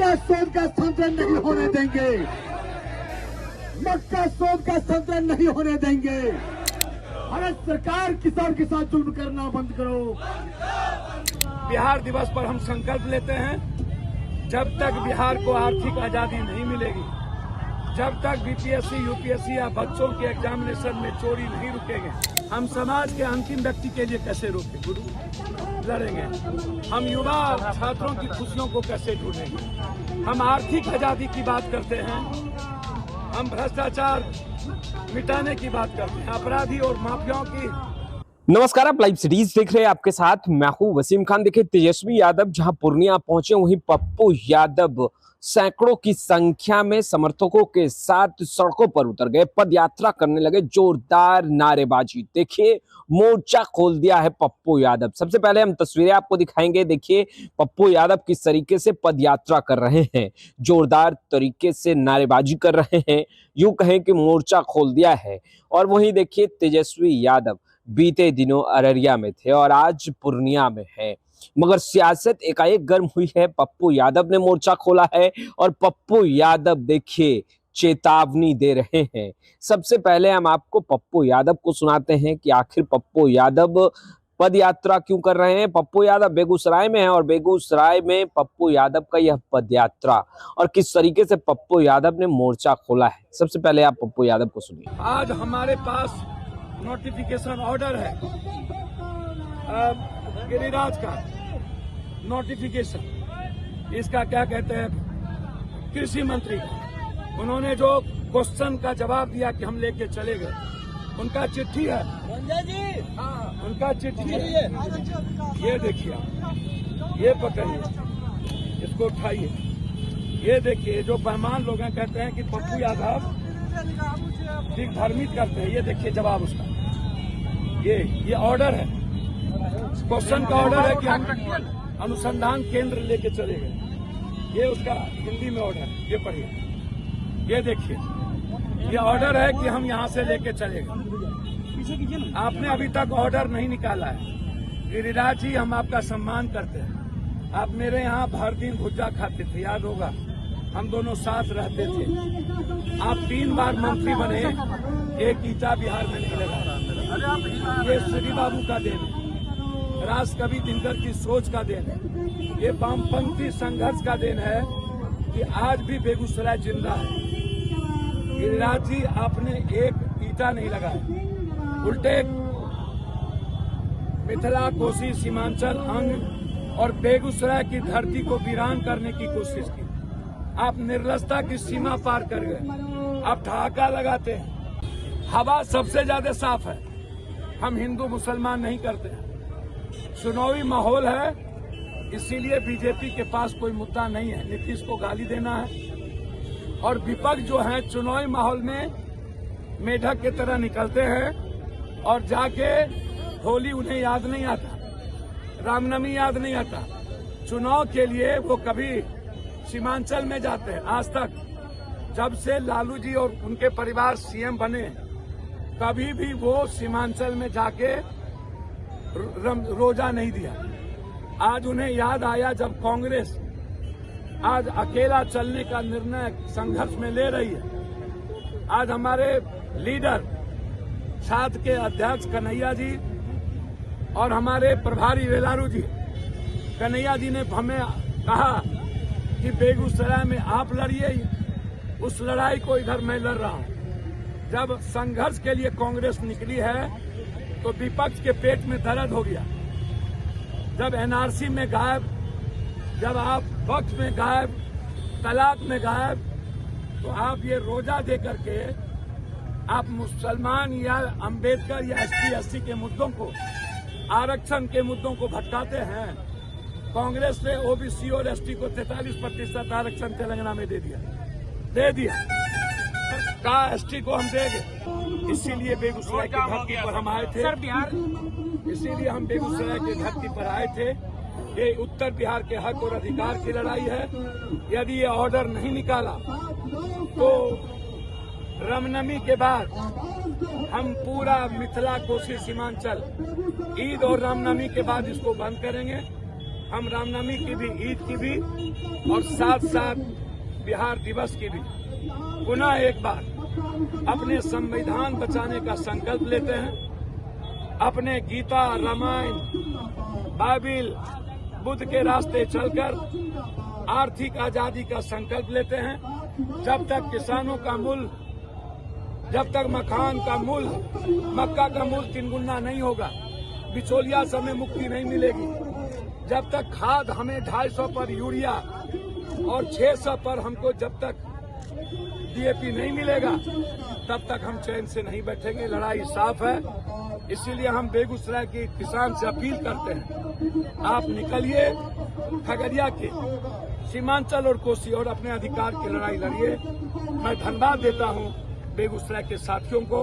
मक्का सोद का संतरण नहीं होने देंगे, मक्का सोद का संतरण नहीं होने देंगे। भारत सरकार किसान के साथ जुल्म करना बंद करो। बिहार दिवस पर हम संकल्प लेते हैं, जब तक बिहार को आर्थिक आजादी नहीं मिलेगी, जब तक बीपीएससी यूपीएससी या बच्चों के एग्जामिनेशन में चोरी नहीं रुकेंगे, हम समाज के अंतिम व्यक्ति के लिए कैसे लड़ेंगे? हम युवा छात्रों की खुशियों को कैसे ढूंढेंगे? हम आर्थिक आजादी की बात करते हैं, हम भ्रष्टाचार मिटाने की बात करते हैं, अपराधी और माफियाओं की। नमस्कार, आप लाइव सीरीज देख रहे हैं, आपके साथ मैं हूं वसीम खान। देखिए, तेजस्वी यादव जहां पूर्णिया पहुंचे, वहीं पप्पू यादव सैकड़ों की संख्या में समर्थकों के साथ सड़कों पर उतर गए, पद यात्रा करने लगे, जोरदार नारेबाजी। देखिए, मोर्चा खोल दिया है पप्पू यादव। सबसे पहले हम तस्वीरें आपको दिखाएंगे। देखिए, पप्पू यादव किस तरीके से पद यात्रा कर रहे हैं, जोरदार तरीके से नारेबाजी कर रहे हैं, यूं कहें कि मोर्चा खोल दिया है। और वहीं देखिए, तेजस्वी यादव बीते दिनों अररिया में थे और आज पूर्णिया में है, मगर सियासत एकाएक गर्म हुई है। पप्पू यादव ने मोर्चा खोला है और पप्पू यादव देखिए चेतावनी दे रहे हैं। सबसे पहले हम आपको पप्पू यादव को सुनाते हैं कि आखिर पप्पू यादव पद यात्रा क्यों कर रहे हैं। पप्पू यादव बेगूसराय में है और बेगूसराय में पप्पू यादव का यह पद यात्रा और किस तरीके से पप्पू यादव ने मोर्चा खोला है। सबसे पहले आप पप्पू यादव को सुनिए। आज हमारे पास नोटिफिकेशन ऑर्डर है गिरिराज का नोटिफिकेशन, इसका क्या कहते हैं, कृषि मंत्री का। उन्होंने जो क्वेश्चन का जवाब दिया कि हम लेके चले गए, उनका चिट्ठी है, हाँ, उनका चिट्ठी है। ये देखिए, ये पकड़िए, इसको उठाइए, ये देखिए। जो बेईमान लोग हैं कहते हैं कि पप्पू यादव ठीक भ्रमित करते हैं। ये देखिए जवाब उसका, ये ऑर्डर है, क्वेश्चन का ऑर्डर है कि हम अनुसंधान केंद्र लेके चले गए। ये उसका हिंदी में ऑर्डर है, ये पढ़िए, ये देखिए, ये ऑर्डर है कि हम यहाँ से लेके चले गए। आपने अभी तक ऑर्डर नहीं निकाला है। गिरिराज जी, हम आपका सम्मान करते हैं। आप मेरे यहाँ भर दिन भुज्जा खाते थे, याद होगा, हम दोनों साथ रहते थे। आप 3 बार मंत्री बने, एक ईटा बिहार में नहीं लगा। ये श्री बाबू का देन है, राष्ट्रकवि दिनकर की सोच का देन है, ये वामपंथी संघर्ष का देन है कि आज भी बेगूसराय जिंदा है। गिरिराज जी, आपने एक ईटा नहीं लगाया, उल्टे मिथिला, कोसी, सीमांचल अंग और बेगूसराय की धरती को वीरान करने की कोशिश की। आप निर्लजता की सीमा पार कर गए। आप ठहाका लगाते हैं। हवा सबसे ज्यादा साफ है, हम हिंदू मुसलमान नहीं करते हैं। चुनावी माहौल है, इसीलिए बीजेपी के पास कोई मुद्दा नहीं है। नीतीश को गाली देना है और विपक्ष जो है चुनावी माहौल में मेढक की तरह निकलते हैं और जाके होली उन्हें याद नहीं आता, रामनवमी याद नहीं आता। चुनाव के लिए वो कभी सीमांचल में जाते हैं। आज तक जब से लालू जी और उनके परिवार सीएम बने, कभी भी वो सीमांचल में जाके रोजा नहीं दिया। आज उन्हें याद आया जब कांग्रेस आज अकेला चलने का निर्णय संघर्ष में ले रही है। आज हमारे लीडर छात्र के अध्यक्ष कन्हैया जी और हमारे प्रभारी वेलारू जी, कन्हैया जी ने हमें कहा कि बेगूसराय में आप लड़िए, उस लड़ाई को इधर मैं लड़ रहा हूं। जब संघर्ष के लिए कांग्रेस निकली है तो विपक्ष के पेट में दर्द हो गया। जब एनआरसी में गायब, जब आप वक्त में गायब, तलाक में गायब, तो आप ये रोजा दे करके आप मुसलमान या अंबेडकर या एसटी के मुद्दों को, आरक्षण के मुद्दों को भटकाते हैं। कांग्रेस ने ओबीसी और एसटी को 43% आरक्षण तेलंगाना में दे दिया का एसटी को हम देंगे। इसीलिए बेगूसराय की धरती पर हम आए थे, इसीलिए हम बेगूसराय की धरती पर आए थे। ये उत्तर बिहार के हक और अधिकार की लड़ाई है। यदि ये ऑर्डर नहीं निकाला तो रामनवमी के बाद हम पूरा मिथिला, कोसी, सीमांचल ईद और रामनवमी के बाद इसको बंद करेंगे। हम रामनवमी की भी, ईद की भी और साथ साथ बिहार दिवस की भी पुनः एक बार अपने संविधान बचाने का संकल्प लेते हैं। अपने गीता, रामायण, बाइबिल, बुद्ध के रास्ते चलकर आर्थिक आजादी का संकल्प लेते हैं। जब तक किसानों का मूल्य, जब तक मखान का मूल्य, मक्का का मूल्य 3 गुना नहीं होगा, बिचौलिया से हमें मुक्ति नहीं मिलेगी, जब तक खाद हमें 250 पर यूरिया और 600 पर हमको जब तक डीएपी नहीं मिलेगा, तब तक हम चैन से नहीं बैठेंगे। लड़ाई साफ है। इसीलिए हम बेगूसराय के किसान से अपील करते हैं, आप निकलिए, खगड़िया के सीमांचल और कोसी और अपने अधिकार की लड़ाई लड़िए। मैं धन्यवाद देता हूं बेगूसराय के साथियों को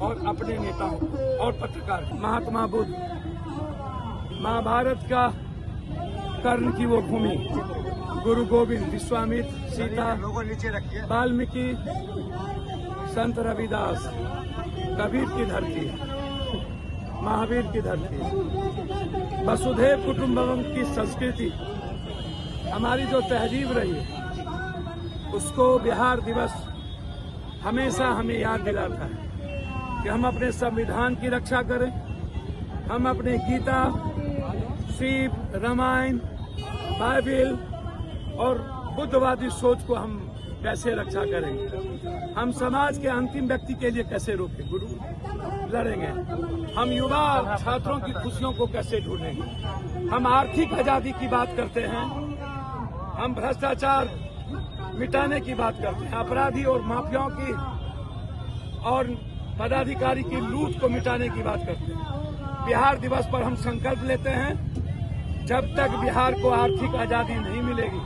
और अपने नेताओं को और पत्रकार। महात्मा बुद्ध, महाभारत का कर्ण की वो भूमि, गुरु गोविंद, विश्वामित्र, सीता, वाल्मीकि, संत रविदास, कबीर की धरती, महावीर की धरती, वसुधैव कुटुंबकम की संस्कृति, हमारी जो तहजीब रही है, उसको बिहार दिवस हमेशा हमें याद दिलाता है कि हम अपने संविधान की रक्षा करें, हम अपने गीता, शिव, रामायण, बाइबिल और बुद्धवादी सोच को हम कैसे रक्षा करेंगे, हम समाज के अंतिम व्यक्ति के लिए कैसे रोकें, गुरु लड़ेंगे, हम युवा छात्रों की खुशियों को कैसे ढूंढेंगे, हम आर्थिक आजादी की बात करते हैं, हम भ्रष्टाचार मिटाने की बात करते हैं, अपराधी और माफियाओं की और पदाधिकारी की लूट को मिटाने की बात करते हैं। बिहार दिवस पर हम संकल्प लेते हैं, जब तक बिहार को आर्थिक आजादी नहीं मिलेगी,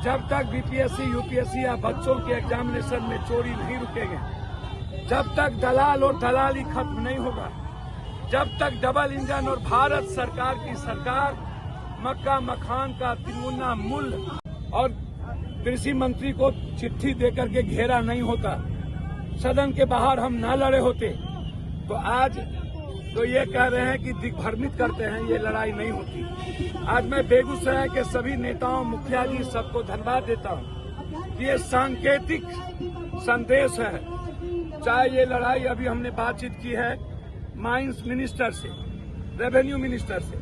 जब तक बीपीएससी, यूपीएससी या बच्चों के एग्जामिनेशन में चोरी नहीं रुकेंगे, जब तक दलाल और दलाली खत्म नहीं होगा, जब तक डबल इंजन और भारत सरकार की सरकार मक्का मखान का 3 गुना मूल्य और कृषि मंत्री को चिट्ठी देकर के घेरा नहीं होता, सदन के बाहर हम न लड़े होते, तो आज तो ये कह रहे हैं कि दिग्भ्रमित करते हैं, ये लड़ाई नहीं होती। आज मैं बेगूसराय के सभी नेताओं, मुखिया जी सबको धन्यवाद देता हूँ कि ये सांकेतिक संदेश है। चाहे ये लड़ाई अभी हमने बातचीत की है माइंस मिनिस्टर से, रेवेन्यू मिनिस्टर से,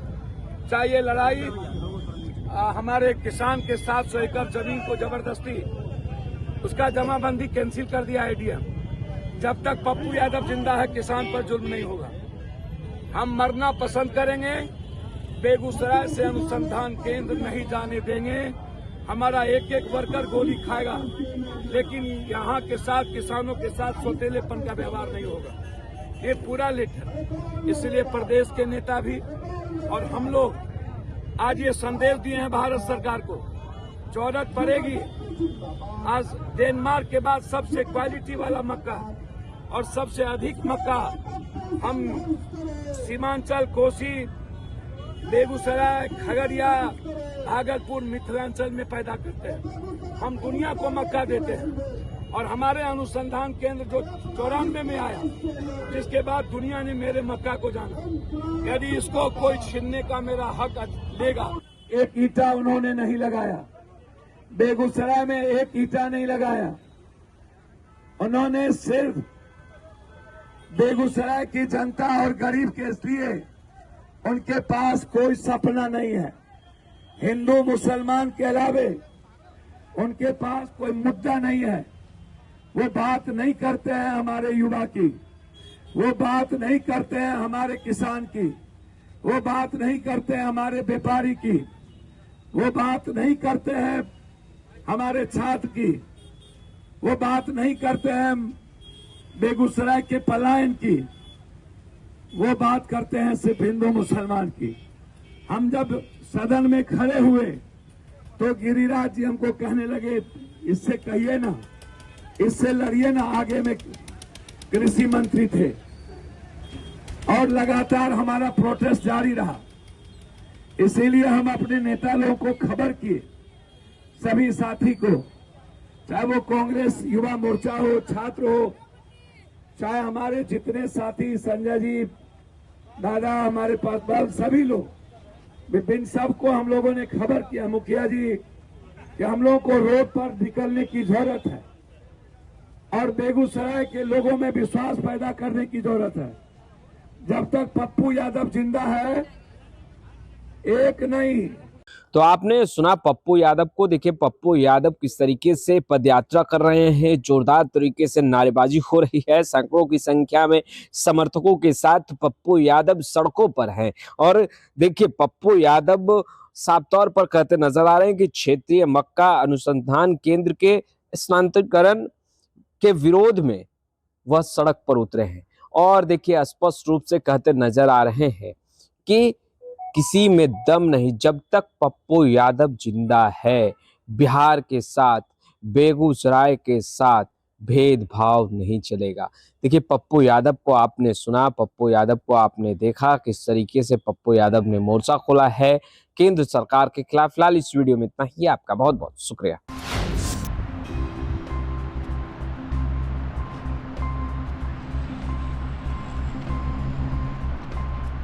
चाहे ये लड़ाई हमारे किसान के 700 एकड़ जमीन को जबरदस्ती उसका जमाबंदी कैंसिल कर दिया एडीएम, जब तक पप्पू यादव जिंदा है किसान पर जुल्म नहीं होगा। हम मरना पसंद करेंगे, बेगूसराय से अनुसंधान केंद्र नहीं जाने देंगे। हमारा एक एक वर्कर गोली खाएगा, लेकिन यहाँ के साथ किसानों के साथ सौतेलेपन का व्यवहार नहीं होगा। ये पूरा लेटर, इसलिए प्रदेश के नेता भी और हम लोग आज ये संदेश दिए हैं भारत सरकार को, जरूरत पड़ेगी। आज डेनमार्क के बाद सबसे क्वालिटी वाला मक्का और सबसे अधिक मक्का हम सीमांचल, कोसी, बेगूसराय, खगड़िया, भागलपुर, मिथिलांचल में पैदा करते हैं। हम दुनिया को मक्का देते हैं और हमारे अनुसंधान केंद्र जो 94 में आया, जिसके बाद दुनिया ने मेरे मक्का को जाना। यदि इसको कोई छीनने का मेरा हक देगा, एक ईंटा उन्होंने नहीं लगाया, बेगूसराय में एक ईंटा नहीं लगाया। उन्होंने सिर्फ बेगूसराय की जनता और गरीब के लिए उनके पास कोई सपना नहीं है। हिंदू मुसलमान के अलावे उनके पास कोई मुद्दा नहीं है। वो बात नहीं करते हैं हमारे युवा की, वो बात नहीं करते हैं हमारे किसान की, वो बात नहीं करते हैं हमारे व्यापारी की, वो बात नहीं करते हैं हमारे छात्र की, वो बात नहीं करते हैं बेगूसराय के पलायन की, वो बात करते हैं सिर्फ हिंदू मुसलमान की। हम जब सदन में खड़े हुए तो गिरिराज जी हमको कहने लगे, इससे कहिए ना, इससे लड़िए ना। आगे में कृषि मंत्री थे और लगातार हमारा प्रोटेस्ट जारी रहा। इसीलिए हम अपने नेता लोगों को खबर किए, सभी साथी को, चाहे वो कांग्रेस युवा मोर्चा हो, छात्र हो, चाहे हमारे जितने साथी, संजय जी, दादा, हमारे पास सभी लोग, विपिन सबको हम लोगों ने खबर किया मुखिया जी कि हम लोगों को रोड पर निकलने की जरूरत है और बेगूसराय के लोगों में विश्वास पैदा करने की जरूरत है। जब तक पप्पू यादव जिंदा है, एक नहीं। तो आपने सुना पप्पू यादव को। देखिए पप्पू यादव किस तरीके से पदयात्रा कर रहे हैं, जोरदार तरीके से नारेबाजी हो रही है। सैकड़ों की संख्या में समर्थकों के साथ पप्पू यादव सड़कों पर हैं। और देखिए पप्पू यादव साफ तौर पर कहते नजर आ रहे हैं कि क्षेत्रीय मक्का अनुसंधान केंद्र के स्थानांतरीकरण के विरोध में वह सड़क पर उतरे हैं। और देखिए स्पष्ट रूप से कहते नजर आ रहे हैं कि किसी में दम नहीं जब तक पप्पू यादव जिंदा है। बिहार के साथ, बेगूसराय के साथ भेदभाव नहीं चलेगा। देखिए पप्पू यादव को आपने सुना, पप्पू यादव को आपने देखा किस तरीके से पप्पू यादव ने मोर्चा खोला है केंद्र सरकार के खिलाफ। फिलहाल इस वीडियो में इतना ही। आपका बहुत बहुत शुक्रिया।